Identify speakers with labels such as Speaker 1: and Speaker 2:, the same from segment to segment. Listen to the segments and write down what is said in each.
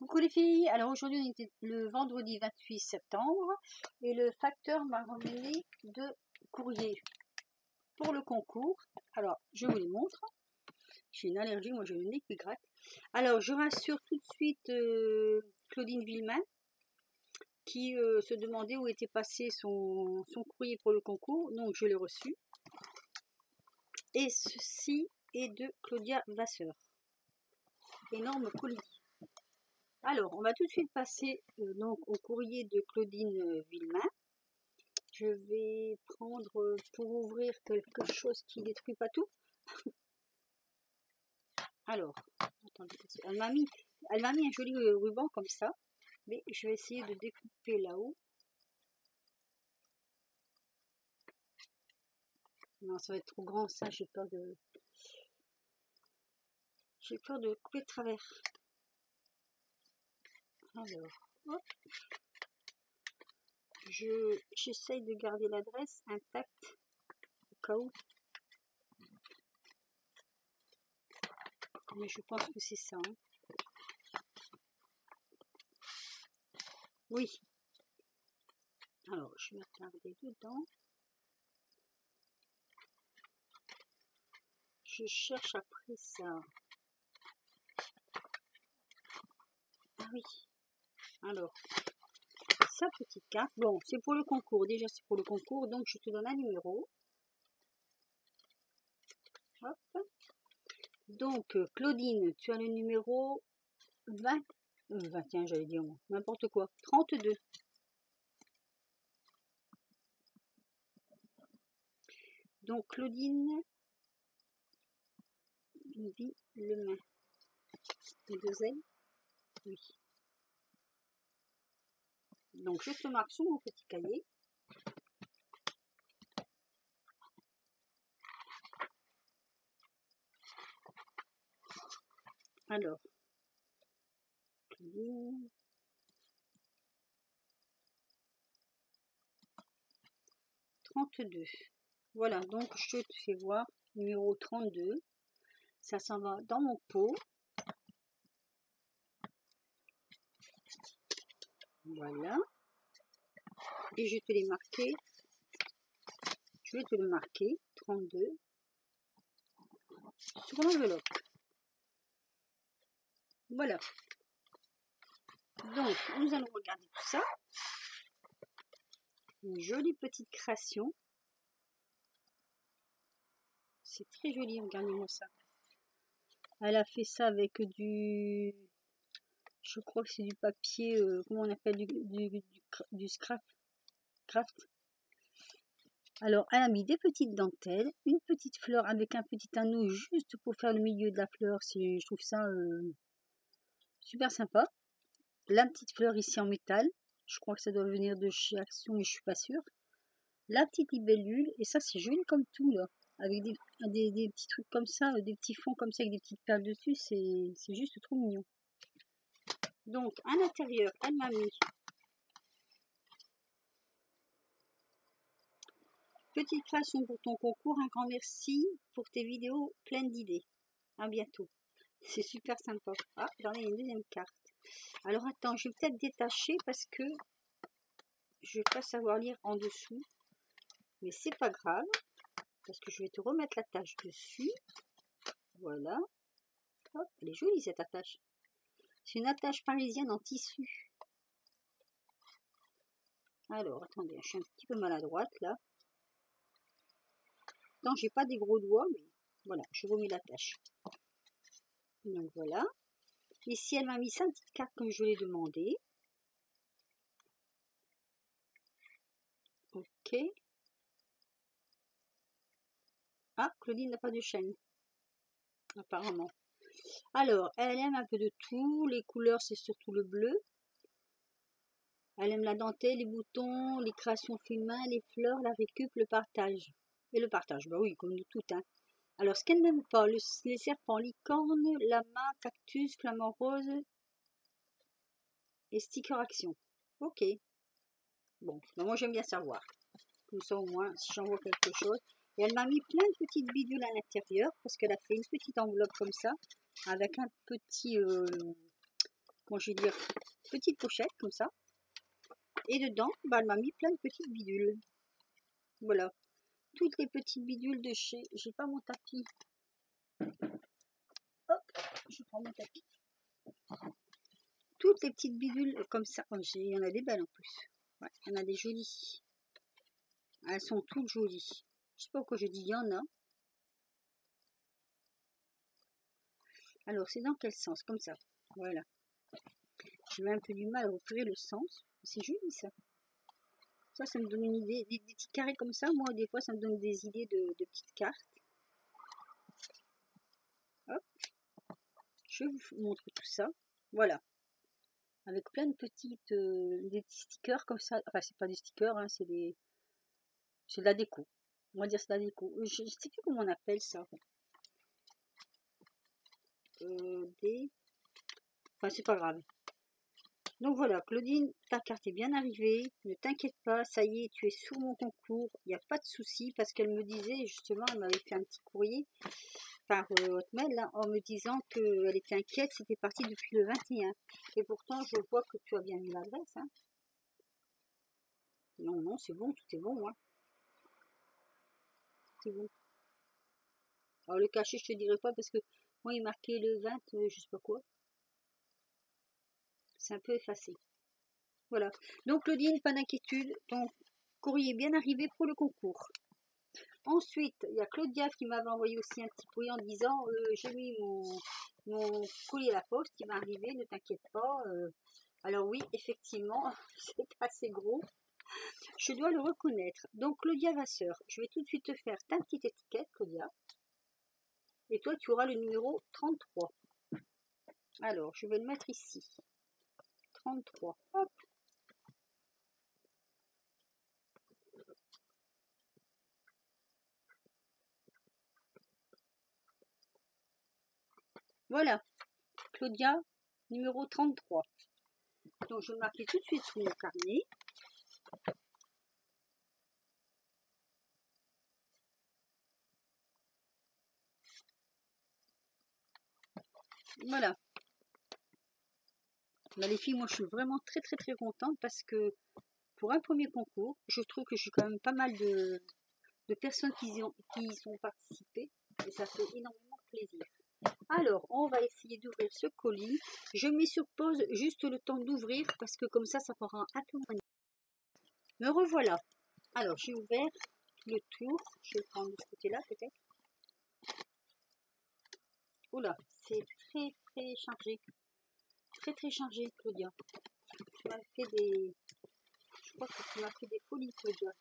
Speaker 1: Coucou les filles, alors aujourd'hui on était le vendredi 28 septembre et le facteur m'a ramené 2 courriers pour le concours. Alors je vous les montre, j'ai une allergie, moi j'ai le nez qui gratte. Alors je rassure tout de suite Claudine Villemain qui se demandait où était passé son courrier pour le concours, donc je l'ai reçu. Et ceci est de Claudia Vasseur, énorme colis. Alors, on va tout de suite passer donc au courrier de Claudine Villemain. Je vais prendre pour ouvrir quelque chose qui ne détruit pas tout. Alors, attendez, elle m'a mis un joli ruban comme ça, mais je vais essayer de découper là-haut. Non, ça va être trop grand ça, j'ai peur de couper de travers. Alors, hop. J'essaye de garder l'adresse intacte au cas où. Mais je pense que c'est ça. Hein. Oui. Alors, je vais regarder dedans. Je cherche après ça. Ah oui. Alors, sa petite carte. Bon, c'est pour le concours. Déjà, c'est pour le concours. Donc, je te donne un numéro. Hop. Donc, Claudine, tu as le numéro 21, j'allais dire moi. N'importe quoi. 32. Donc, Claudine Villemain. Les 2 L. Oui. Donc, je te marque sur mon petit cahier. Alors, 32. Voilà, donc je te fais voir numéro 32. Ça s'en va dans mon pot. Voilà. Et je te l'ai marqué. Je vais te le marquer 32 sur l'enveloppe. Voilà. Donc, nous allons regarder tout ça. Une jolie petite création. C'est très joli, regardez-moi ça. Elle a fait ça avec du... Je crois que c'est du papier, comment on appelle, du scrap. Craft. Alors, elle a mis des petites dentelles, une petite fleur avec un petit anneau juste pour faire le milieu de la fleur. Je trouve ça super sympa. La petite fleur ici en métal. Je crois que ça doit venir de chez Action, mais je suis pas sûre. La petite libellule, et ça c'est joli comme tout là. Avec des petits trucs comme ça, des petits fonds comme ça avec des petites perles dessus, c'est juste trop mignon. Donc, à l'intérieur, elle m'a mis petite création pour ton concours, un grand merci pour tes vidéos pleines d'idées. À bientôt. C'est super sympa. Ah, j'en ai une deuxième carte. Alors attends, je vais peut-être détacher parce que je vais pas savoir lire en dessous. Mais c'est pas grave. Parce que je vais te remettre l'attache dessus. Voilà. Hop, elle est jolie cette attache. C'est une attache parisienne en tissu. Alors, attendez, je suis un petit peu maladroite là. Non, j'ai pas des gros doigts, mais voilà, je remets l'attache. Donc voilà. Ici, elle m'a mis 5 petites cartes comme je l'ai demandé. Ok. Ah, Claudine n'a pas de chaîne. Apparemment. Alors, elle aime un peu de tout. Les couleurs, c'est surtout le bleu. Elle aime la dentelle, les boutons, les créations fait main, les fleurs, la récup, le partage. Et le partage, bah oui, comme de tout. Hein. Alors, ce qu'elle n'aime pas, les serpents, licorne, lama, cactus, flamant rose et sticker action. Ok. Bon, ben moi j'aime bien savoir. Comme ça au moins, si j'envoie quelque chose. Et elle m'a mis plein de petites bidules à l'intérieur parce qu'elle a fait une petite enveloppe comme ça avec un petit, moi je vais dire petite pochette comme ça. Et dedans, bah, elle m'a mis plein de petites bidules. Voilà. Toutes les petites bidules de chez... J'ai pas mon tapis. Hop, je prends mon tapis. Toutes les petites bidules comme ça. Oh, il y en a des belles en plus. Ouais, il y en a des jolies. Elles sont toutes jolies. Je sais pas pourquoi je dis il y en a. Alors, c'est dans quel sens? Comme ça. Voilà. J'ai un peu du mal à repérer le sens. C'est joli ça. Ça me donne une idée. Des petits carrés comme ça, moi, des fois, ça me donne des idées de petites cartes. Hop. Je vous montre tout ça. Voilà. Avec plein de petites des petits stickers comme ça. Enfin, c'est pas des stickers, hein, c'est de la déco. On va dire c'est de la déco. Je sais plus comment on appelle ça. Enfin, c'est pas grave. Donc voilà, Claudine, ta carte est bien arrivée. Ne t'inquiète pas, ça y est, tu es sur mon concours. Il n'y a pas de souci parce qu'elle me disait, justement, elle m'avait fait un petit courrier par Hotmail là, en me disant qu'elle était inquiète, c'était parti depuis le 21. Et pourtant, je vois que tu as bien mis l'adresse. Hein. Non, non, c'est bon, tout est bon. Hein. C'est bon. Alors le cachet, je te dirai pas parce que moi, il marquait le 20, je sais pas quoi. C'est un peu effacé. Voilà. Donc Claudine, pas d'inquiétude. Ton courrier est bien arrivé pour le concours. Ensuite, il y a Claudia qui m'avait envoyé aussi un petit courrier en disant j'ai mis mon courrier à la poste, il va arriver, ne t'inquiète pas. Alors oui, effectivement, c'est assez gros. Je dois le reconnaître. Donc Claudia Vasseur, je vais tout de suite te faire ta petite étiquette, Claudia. Et toi, tu auras le numéro 33. Alors, je vais le mettre ici. 33. Hop. Voilà. Claudia, numéro 33. Donc, je vais le marquer tout de suite sur mon carnet. Voilà. Bah, les filles, moi je suis vraiment très contente parce que pour un premier concours, je trouve que j'ai quand même pas mal de personnes qui y ont participé et ça fait énormément plaisir. Alors, on va essayer d'ouvrir ce colis. Je mets sur pause juste le temps d'ouvrir parce que comme ça prendra un peu moins. Me revoilà. Alors, j'ai ouvert le tour. Je vais le prendre de ce côté-là peut-être. Oula, c'est très chargé. Très chargé, Claudia. Tu m'as fait des... Je crois que tu m'as fait des folies, Claudia.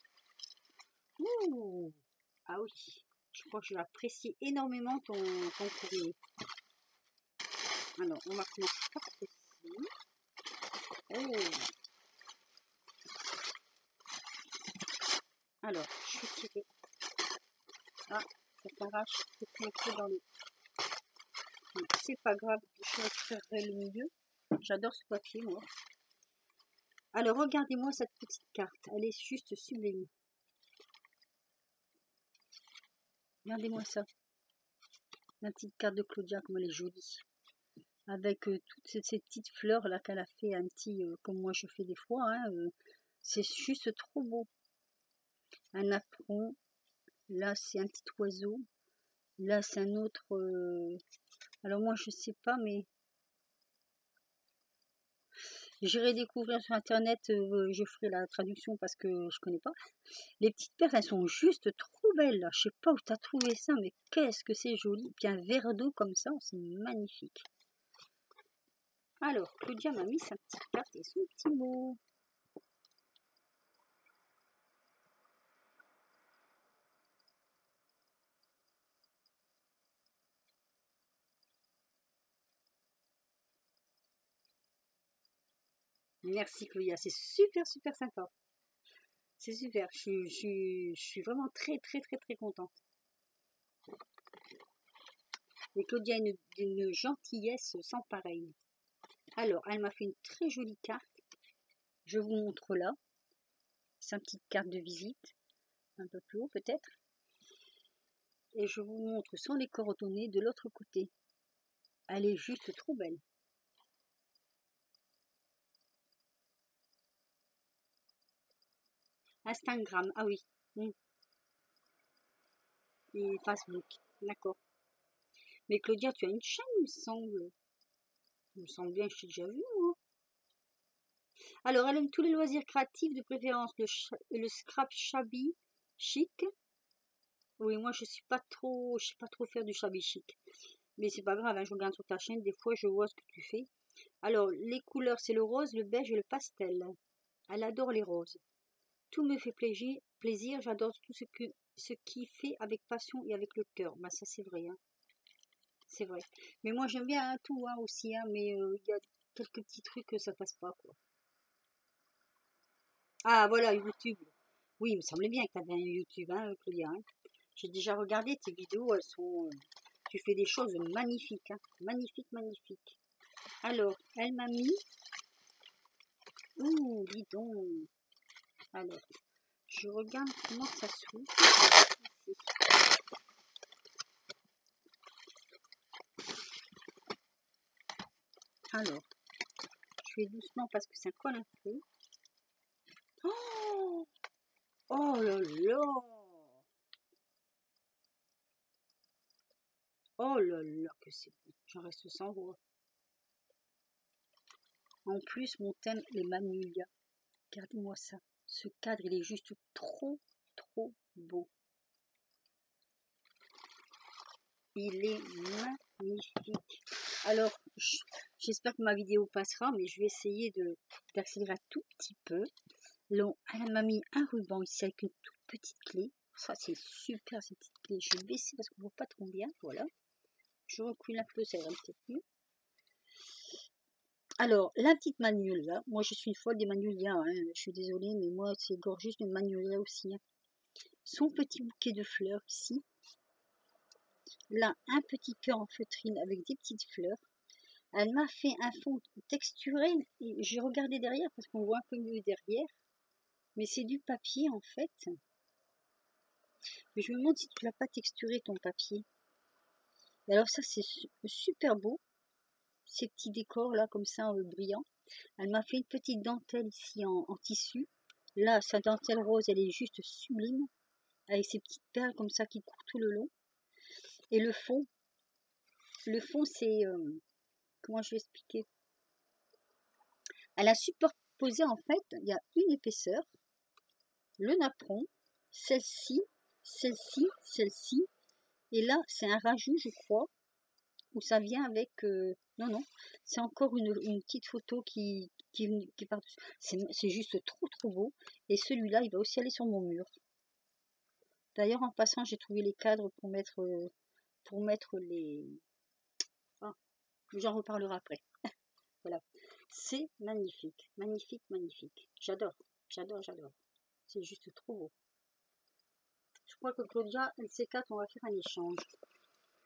Speaker 1: Ouh. Ah oui, je crois que je vais apprécier énormément ton courrier. Alors, on va commencer par ceci. Oh. Alors, je vais tirer. Ah, ça s'arrache. C'est pris un peu dans le... C'est pas grave, je retirerai le milieu. J'adore ce papier, moi. Alors, regardez-moi cette petite carte. Elle est juste sublime. Regardez-moi ça. La petite carte de Claudia, comme elle est jolie. Avec toutes ces petites fleurs là qu'elle a fait un petit, comme moi je fais des fois. Hein, c'est juste trop beau. Un apron. Là, c'est un petit oiseau. Là, c'est un autre... Alors moi, je sais pas, mais... J'irai découvrir sur internet, je ferai la traduction parce que je connais pas. Les petites perles, elles sont juste trop belles là. Je sais pas où tu as trouvé ça, mais qu'est-ce que c'est joli. Puis un verre d'eau comme ça, c'est magnifique. Alors, Claudia m'a mis sa petite carte et son petit mot. Merci Claudia, c'est super sympa. C'est super, je suis vraiment très contente. Et Claudia a une gentillesse sans pareil. Alors, elle m'a fait une très jolie carte. Je vous montre là. C'est une petite carte de visite. Un peu plus haut peut-être. Et je vous montre sans les coordonnées de l'autre côté. Elle est juste trop belle. Instagram, ah oui. Et Facebook, d'accord. Mais Claudia, tu as une chaîne, il me semble. Il me semble bien que je t'ai déjà vu, moi. Alors, elle aime tous les loisirs créatifs, de préférence le scrap shabby chic. Oui, moi, je sais pas trop faire du shabby chic. Mais c'est pas grave, hein, je regarde sur ta chaîne, des fois, je vois ce que tu fais. Alors, les couleurs, c'est le rose, le beige et le pastel. Elle adore les roses. Tout me fait plaisir, j'adore tout ce qui fait avec passion et avec le cœur. Bah, ça, c'est vrai, hein. C'est vrai. Mais moi, j'aime bien hein, tout hein, aussi, hein, mais il y a quelques petits trucs que ça passe pas, quoi. Ah, voilà, YouTube. Oui, il me semblait bien que tu avais un YouTube, hein, Claudia. Hein. J'ai déjà regardé tes vidéos, elles sont... tu fais des choses magnifiques, hein. Magnifiques, magnifiques. Alors, elle m'a mis... Ouh, dis donc. Alors, je regarde comment ça s'ouvre. Ici. Alors, je fais doucement parce que ça colle un peu. Oh, oh là là! Oh là là, que c'est beau. J'en reste sans voix. En plus, mon thème, les magnolias. Regardez-moi ça. Ce cadre, il est juste trop, trop beau. Il est magnifique. Alors, j'espère que ma vidéo passera, mais je vais essayer d'accélérer un tout petit peu. Elle m'a mis un ruban ici avec une toute petite clé. Ça, c'est super, cette petite clé. Je vais baisser parce qu'on ne voit pas trop bien. Voilà. Je recule un peu, ça ira peut-être mieux. Alors, la petite magnolia. Moi, je suis une folle des magnolias. Hein. Je suis désolée, mais moi, c'est gorgeuse de magnolia aussi. Hein. Son petit bouquet de fleurs ici. Là, un petit cœur en feutrine avec des petites fleurs. Elle m'a fait un fond texturé. J'ai regardé derrière parce qu'on voit un peu mieux derrière. Mais c'est du papier en fait. Mais je me demande si tu l'as pas texturé ton papier. Et alors ça c'est super beau. Ces petits décors là comme ça brillants. Elle m'a fait une petite dentelle ici en tissu. Là sa dentelle rose elle est juste sublime. Avec ces petites perles comme ça qui courent tout le long. Et le fond c'est... comment je vais expliquer? Elle a superposé en fait, il y a une épaisseur, le napperon, celle-ci, celle-ci, celle-ci, et là c'est un rajout je crois, où ça vient avec, non non, c'est encore une petite photo qui part dessus. C'est juste trop trop beau, et celui-là il va aussi aller sur mon mur. D'ailleurs en passant j'ai trouvé les cadres pour mettre les... Ah, j'en reparlerai après. Voilà. C'est magnifique, magnifique, magnifique. J'adore, j'adore, j'adore. C'est juste trop beau. Je crois que Claudia, elle sait quatre, on va faire un échange.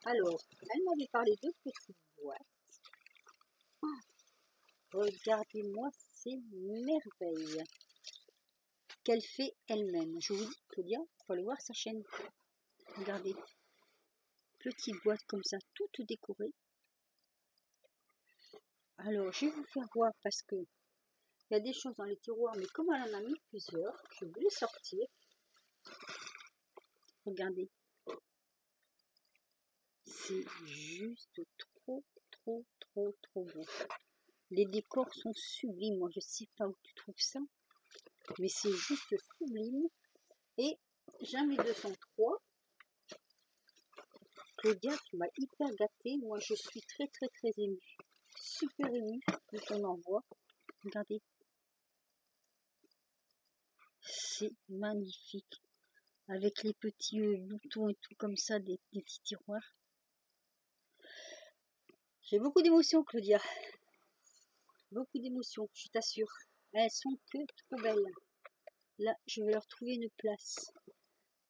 Speaker 1: Alors, elle m'avait parlé de petites boîtes. Oh, regardez-moi ces merveilles qu'elle fait elle-même. Je vous dis, Claudia, il faut aller voir sa chaîne. Regardez, petite boîte comme ça, toute décorée. Alors, je vais vous faire voir parce que il y a des choses dans les tiroirs, mais comme elle en a mis plusieurs, je vais les sortir. Regardez. C'est juste trop, trop, trop, trop beau. Les décors sont sublimes. Moi, je sais pas où tu trouves ça, mais c'est juste sublime. Et jamais 203. Claudia, tu m'as hyper gâtée. Moi, je suis très, très, très émue. Super émue de ton envoi. Regardez. C'est magnifique. Avec les petits boutons et tout comme ça, des petits tiroirs. J'ai beaucoup d'émotions, Claudia. Beaucoup d'émotions, je t'assure. Elles sont que trop belles. Là, je vais leur trouver une place.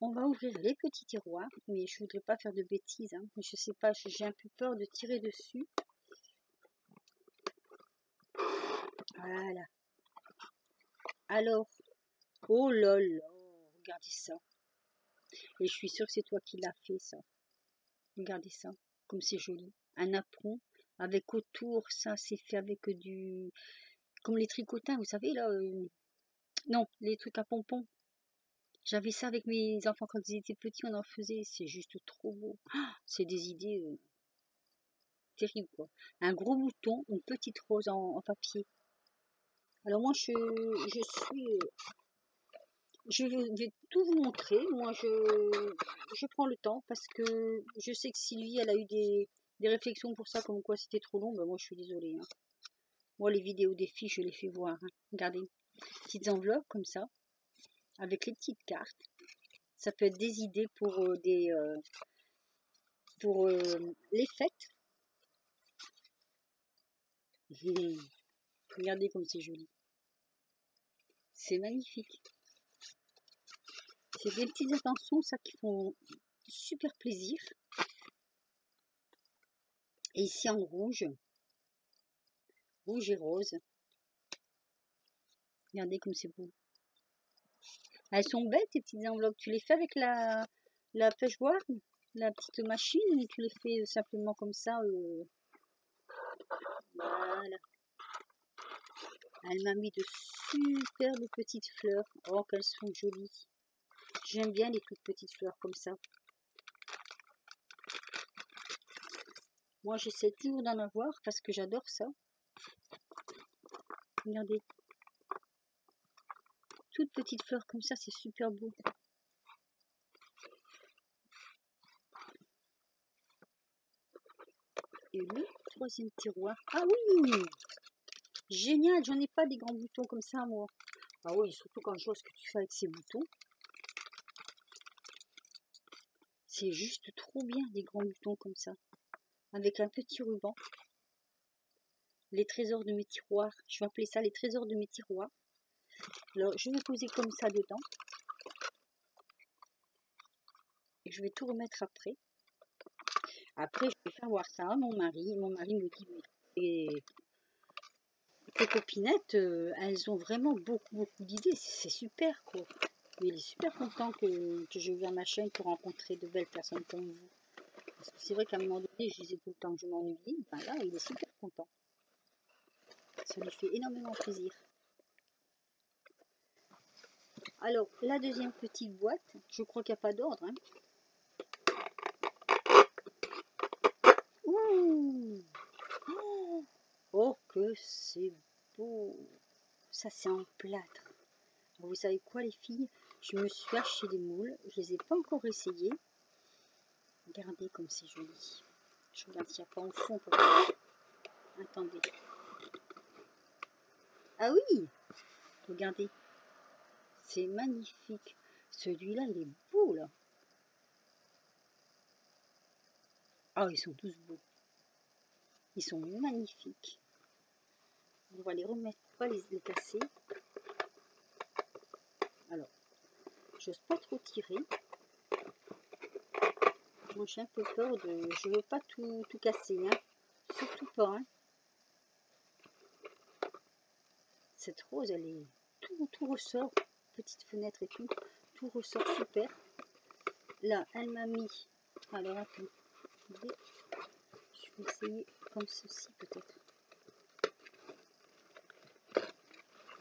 Speaker 1: On va ouvrir les petits tiroirs, mais je voudrais pas faire de bêtises. Hein. Je sais pas, j'ai un peu peur de tirer dessus. Voilà. Alors, oh là là, regardez ça. Et je suis sûre que c'est toi qui l'as fait, ça. Regardez ça, comme c'est joli. Un apron avec autour, ça c'est fait avec du... Comme les tricotins, vous savez, là. Non, les trucs à pompons. J'avais ça avec mes enfants quand ils étaient petits, on en faisait. C'est juste trop beau. Ah, c'est des idées terribles, quoi. Un gros bouton, une petite rose en papier. Alors moi, je vais tout vous montrer. Moi, je prends le temps parce que je sais que Sylvie, elle a eu des réflexions pour ça, comme quoi c'était trop long. Ben moi, je suis désolée, hein. Moi, les vidéos des filles, je les fais voir, hein. Regardez, petites enveloppes comme ça, avec les petites cartes. Ça peut être des idées pour les fêtes. Regardez comme c'est joli. C'est magnifique. C'est des petites attentions, ça, qui font super plaisir. Et ici en rouge et rose. Regardez comme c'est beau. Elles sont belles, tes petites enveloppes. Tu les fais avec la pêche-boire, la petite machine, ou tu les fais simplement comme ça. Voilà. Elle m'a mis de superbes petites fleurs. Oh, qu'elles sont jolies. J'aime bien les toutes petites fleurs comme ça. Moi, j'essaie toujours d'en avoir parce que j'adore ça. Regardez. Toutes petites fleurs comme ça, c'est super beau. Et le troisième tiroir. Ah oui! Génial, j'en ai pas des grands boutons comme ça, moi. Ah oui, surtout quand je vois ce que tu fais avec ces boutons. C'est juste trop bien, des grands boutons comme ça. Avec un petit ruban. Les trésors de mes tiroirs. Je vais appeler ça les trésors de mes tiroirs. Alors, je vais poser comme ça dedans. Et je vais tout remettre après. Après, je vais faire voir ça à mon mari. Mon mari me dit, mais tes copinettes, elles ont vraiment beaucoup d'idées. C'est super, quoi. Mais il est super content que je vienne à ma chaîne pour rencontrer de belles personnes comme vous. Parce que c'est vrai qu'à un moment donné, je disais tout le temps que je m'ennuyais. Ben là, il est super content. Ça lui fait énormément plaisir. Alors, la deuxième petite boîte, je crois qu'il n'y a pas d'ordre. Hein. Ouh, oh, que c'est beau. Ça, c'est en plâtre. Alors, vous savez quoi, les filles? Je me suis acheté des moules. Je les ai pas encore essayés. Regardez comme c'est joli. Je regarde s'il n'y a pas en fond. Attendez. Ah oui! Regardez. C'est magnifique. Celui-là, il est beau, là. Ah, ils sont tous beaux. Ils sont magnifiques. On va les remettre, pas les casser. Alors, j'ose pas trop tirer. Moi, j'ai un peu peur de... Je veux pas tout casser, hein. Surtout pas, hein. Cette rose, elle est... Tout ressort. Petite fenêtre et tout. Tout ressort super. Là, elle m'a mis... Alors, attends. Je vais essayer comme ceci, peut-être.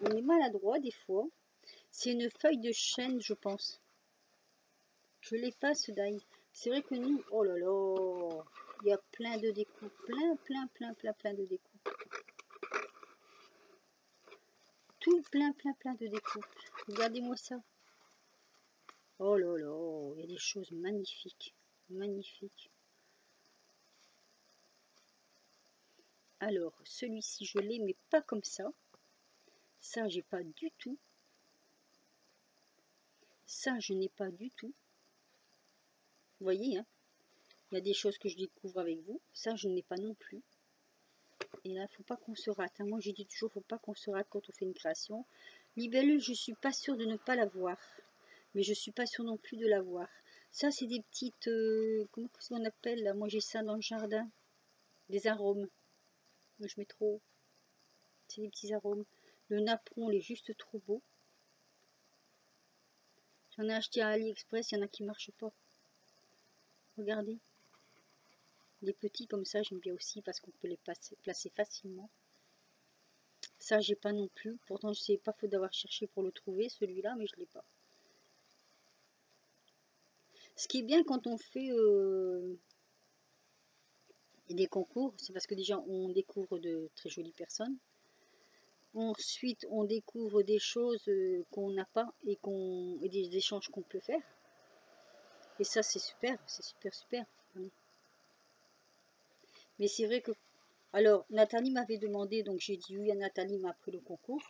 Speaker 1: On est maladroit, des fois. C'est une feuille de chêne, je pense. Je l'ai pas, ce die. C'est vrai que nous... Oh là là, il y a plein de découpes. Plein de découpes. Tout plein de découpes. Regardez-moi ça. Oh là là, il y a des choses magnifiques. Magnifiques. Alors, celui-ci, je l'ai, mais pas comme ça. Ça, j'ai pas du tout. Ça, je n'ai pas du tout. Vous voyez, hein, il y a des choses que je découvre avec vous. Ça, je n'ai pas non plus. Et là, faut pas qu'on se rate. Hein. Moi, j'ai dit toujours, faut pas qu'on se rate quand on fait une création. Libellule, je suis pas sûre de ne pas l'avoir. Mais je suis pas sûre non plus de l'avoir. Ça, c'est des petites... comment on appelle là? Moi, j'ai ça dans le jardin. Des arômes. Moi, je mets trop. C'est des petits arômes. Le napperon, il est juste trop beau. J'en ai acheté à AliExpress, il y en a qui ne marchent pas. Regardez. Les petits comme ça, j'aime bien aussi parce qu'on peut les placer facilement. Ça, j'ai pas non plus. Pourtant, je sais pas, faut d'avoir cherché pour le trouver, celui-là, mais je l'ai pas. Ce qui est bien quand on fait des concours, c'est parce que déjà on découvre de très jolies personnes. Ensuite, on découvre des choses qu'on n'a pas et des échanges qu'on peut faire. Et ça, c'est super, super. Mais c'est vrai que... Alors, Nathalie m'avait demandé, donc j'ai dit oui à Nathalie, m'a appris le concours.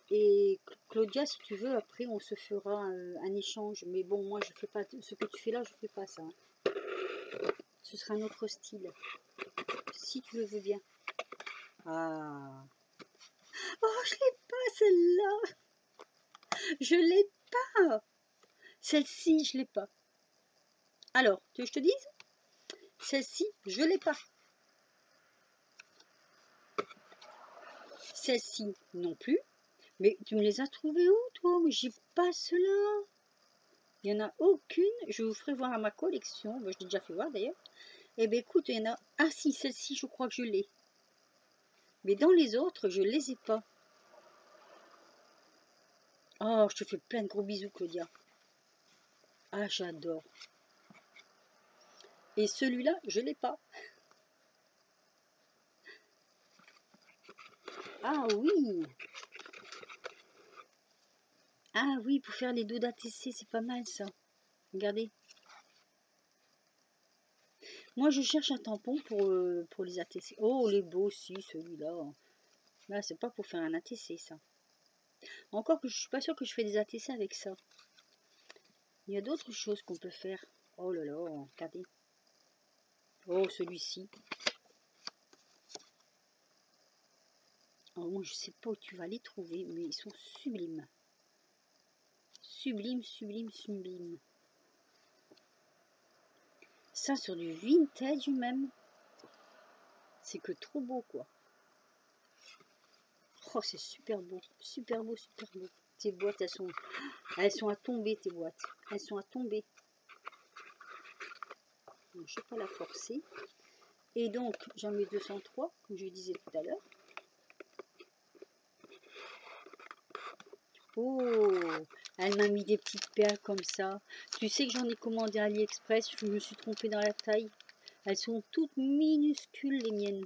Speaker 1: Et Claudia, si tu veux, après, on se fera un échange. Mais bon, moi, je fais pas ce que tu fais là, je fais pas ça. Ce sera un autre style. Si tu le veux bien. Ah. Oh, je l'ai pas, celle-là. Je l'ai pas. Celle-ci, je l'ai pas. Alors, tu veux que je te dise? Celle-ci, je l'ai pas. Celle-ci, non plus. Mais tu me les as trouvées où, toi? Mais j'ai pas cela. Il n'y en a aucune. Je vous ferai voir à ma collection. Moi, je l'ai déjà fait voir, d'ailleurs. Eh bien, écoute, il y en a... Ah si, celle-ci, je crois que je l'ai. Mais dans les autres, je les ai pas. Oh, je te fais plein de gros bisous, Claudia. Ah, j'adore. Et celui-là, je l'ai pas. Ah oui. Ah oui, pour faire les dos d'ATC, c'est pas mal ça. Regardez. Moi, je cherche un tampon pour les ATC. Oh, les beaux, si, celui-là. Là, c'est pas pour faire un ATC, ça. Encore que je suis pas sûre que je fais des ATC avec ça. Il y a d'autres choses qu'on peut faire. Oh là là, regardez. Oh, celui-ci. Alors, moi, je sais pas où tu vas les trouver, mais ils sont sublimes. Sublime. Ça, sur du vintage même. C'est que trop beau, quoi. Oh, c'est super beau. Super beau. Tes boîtes, elles sont à tomber, tes boîtes. Elles sont à tomber. Donc, je ne vais pas la forcer. Et donc, j'en mets 203, comme je disais tout à l'heure. Oh, elle m'a mis des petites perles comme ça. Tu sais que j'en ai commandé à AliExpress. Je me suis trompée dans la taille. Elles sont toutes minuscules, les miennes.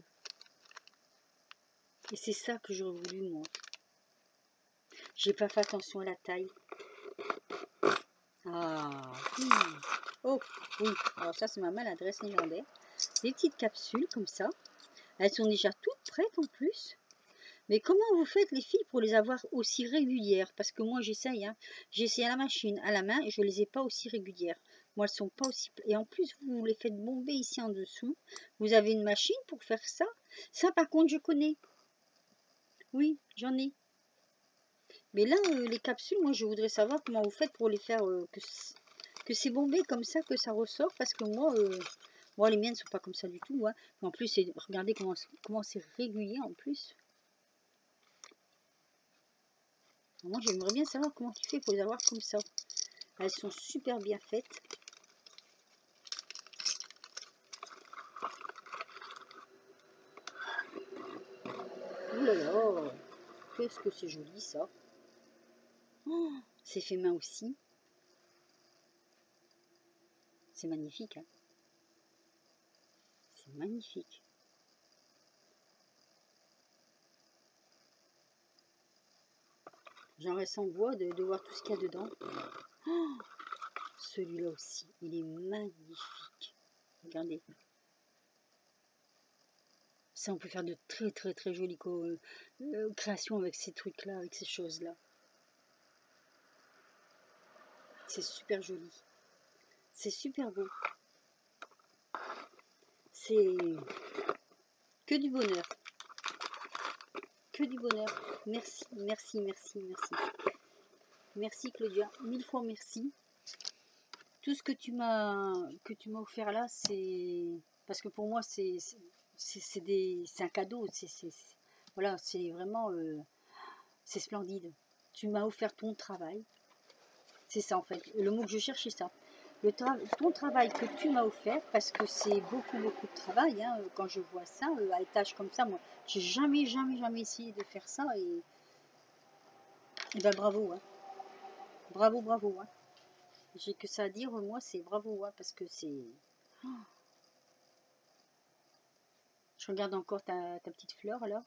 Speaker 1: Et c'est ça que j'aurais voulu, moi. J'ai pas fait attention à la taille. Ah, oui. Oh, oui. Alors ça, c'est ma maladresse légendaire. Des petites capsules comme ça. Elles sont déjà toutes prêtes en plus. Mais comment vous faites les filles pour les avoir aussi régulières? Parce que moi j'essaye, hein. J'essaye à la machine, à la main, et je les ai pas aussi régulières. Moi elles sont pas aussi... Et en plus vous les faites bomber ici en dessous. Vous avez une machine pour faire ça? Ça par contre je connais. Oui, j'en ai. Mais là, les capsules, moi je voudrais savoir comment vous faites pour les faire que c'est bombé comme ça, que ça ressort. Parce que moi les miennes sont pas comme ça du tout. Hein. En plus, regardez comment c'est régulier en plus. Moi, j'aimerais bien savoir comment tu fais pour les avoir comme ça. Elles sont super bien faites. Ouh là là, qu'est-ce que c'est joli ça. Oh, c'est fait main aussi. C'est magnifique. Hein, c'est magnifique. J'en reste en voix de voir tout ce qu'il y a dedans. Oh, celui-là aussi, il est magnifique. Regardez. Ça, on peut faire de très jolies créations avec ces trucs-là, avec ces choses-là. C'est super joli. C'est super beau. C'est que du bonheur. Que du bonheur. Merci. Merci Claudia. 1000 fois merci. Tout ce que tu m'as offert là, c'est... Parce que pour moi, c'est un cadeau. Voilà, c'est vraiment... c'est splendide. Tu m'as offert ton travail. C'est ça en fait. Le mot que je cherche, c'est ça. Ton travail que tu m'as offert, parce que c'est beaucoup de travail. Hein, quand je vois ça, à étage comme ça, moi, j'ai jamais essayé de faire ça. Et ben bravo. Hein. Bravo. Hein. J'ai que ça à dire, moi, c'est bravo, hein, parce que c'est... Oh, je regarde encore ta petite fleur, là.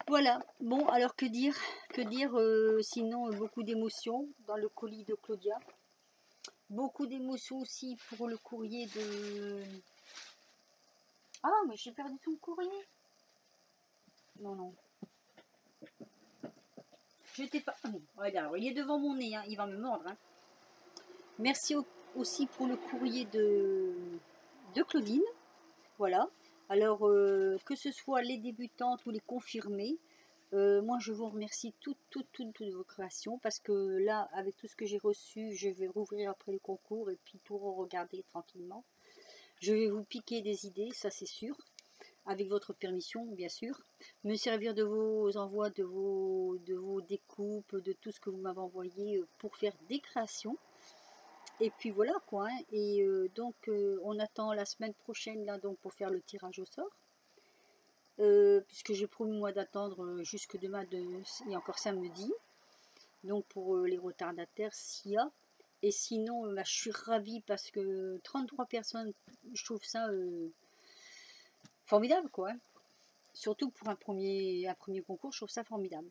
Speaker 1: Voilà, bon, alors que dire sinon beaucoup d'émotions dans le colis de Claudia. Beaucoup d'émotions aussi pour le courrier de... Ah, mais j'ai perdu son courrier. Non, non. J'étais pas... Ah non, regarde, il est devant mon nez, hein, il va me mordre. Hein. Merci aussi pour le courrier de Claudine. Voilà. Alors, que ce soit les débutantes ou les confirmées, moi, je vous remercie toutes vos créations parce que là, avec tout ce que j'ai reçu, je vais rouvrir après le concours et puis tout regarder tranquillement. Je vais vous piquer des idées, ça c'est sûr, avec votre permission, bien sûr. Me servir de vos envois, de vos découpes, de tout ce que vous m'avez envoyé pour faire des créations. Et puis voilà quoi. Hein. Et donc, on attend la semaine prochaine là donc pour faire le tirage au sort. Puisque j'ai promis moi d'attendre jusque demain et encore samedi, donc pour les retardataires s'il y a, et sinon bah, je suis ravie parce que 33 personnes, je trouve ça formidable quoi, hein. Surtout pour un premier concours, je trouve ça formidable.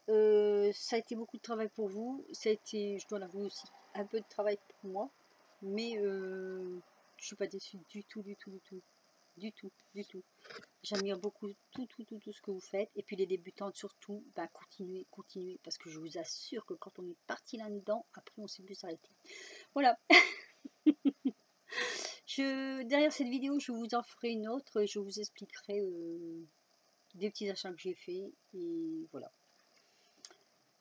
Speaker 1: Ça a été beaucoup de travail pour vous, ça a été, je dois l'avouer aussi, un peu de travail pour moi, mais je suis pas déçue du tout, du tout. J'admire beaucoup tout ce que vous faites. Et puis les débutantes surtout, bah, continuez. Parce que je vous assure que quand on est parti là-dedans, après on ne sait plus s'arrêter. Voilà. Derrière cette vidéo, je vous en ferai une autre. Je vous expliquerai des petits achats que j'ai fait. Et voilà.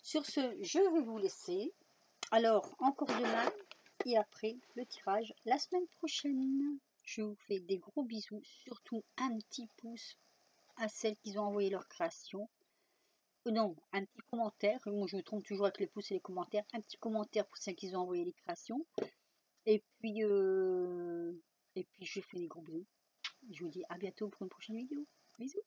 Speaker 1: Sur ce, je vais vous laisser. Alors, encore demain. Et après, le tirage la semaine prochaine. Je vous fais des gros bisous. Surtout un petit pouce à celles qui ont envoyé leur création. Non, un petit commentaire. Moi, je me trompe toujours avec les pouces et les commentaires. Un petit commentaire pour celles qui ont envoyé les créations. Et puis, je vous fais des gros bisous. Je vous dis à bientôt pour une prochaine vidéo. Bisous.